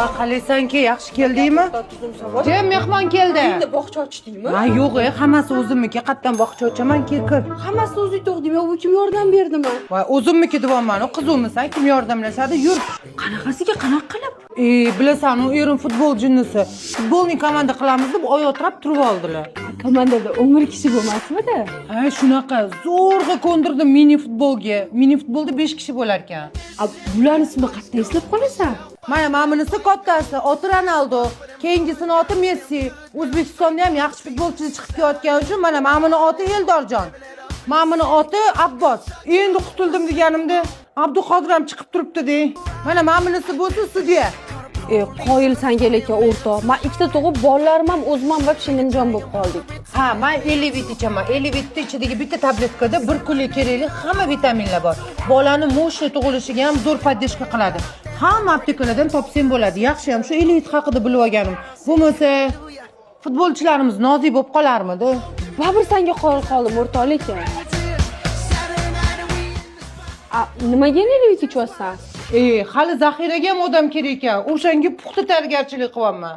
voy qalaysanki, yaxshi keldingmi? Jem mehmon keldi. Endi bog'cha ochdingmi? Ha, yo'q, hammasi o'zimniki. Qayerdan bog'cha ochaman, kir. Hammasi o'zing to'g'dimi yo, bu kim yordam berdimi? Voy, o'zimniki deyapman, qizimmisan, kim yordamlashadi? Yur. Qanaqasiga qanaqa qilib? Bilasan, u erim futbol jinnisi. Futbolni komanda qilamiz deb oyotrab turib oldilar. Komandada 11 kishi bo'lmasmidi? Ha, shunaqa zo'rg'a ko'ndirdim mini futbolga. Mini futbolda 5 kishi bo'lar ekan. Bularning ismini qayerda eslab qolasan? Mana bunisi kattasi, oti Ronaldo, keyingisini oti Messi. O'zbekistonda ham yaxshi futbolchi chiqib kelayotgani uchun mana buni oti Eldorjon. Buni oti Abbos. Endi qutuldim deganimda Abduqodir ham chiqib turibdi-de. Mana bunisi bo'lsa sudya. Qoyil sangalaka o'rtoq. Men ikkita tug'ib bolalarim ham o'zim ham вообще nimjon bo'lib qoldik. Ha, men 50 vit ichaman. 50 vitni ichidagi bitta tabletkada 1 kunlik kerakli hamma vitaminlar bor. Bolani mo'shni tug'ilishiga ham zo'r podдержка qiladi. Hamma aptekalardan topsang bo'ladi. Yaxshi ham shu 50 vit haqida bilib olganim. Bo'lmasa futbolchilarimiz nozik bo'lib qolarmidi? Babir sanga qoldim o'rtoq lekin. Nimaga nega ichyapsan? Hali zaxiraga ham odam kerak ekan. O'shanga puxta tayyorgarchilik qilyapman.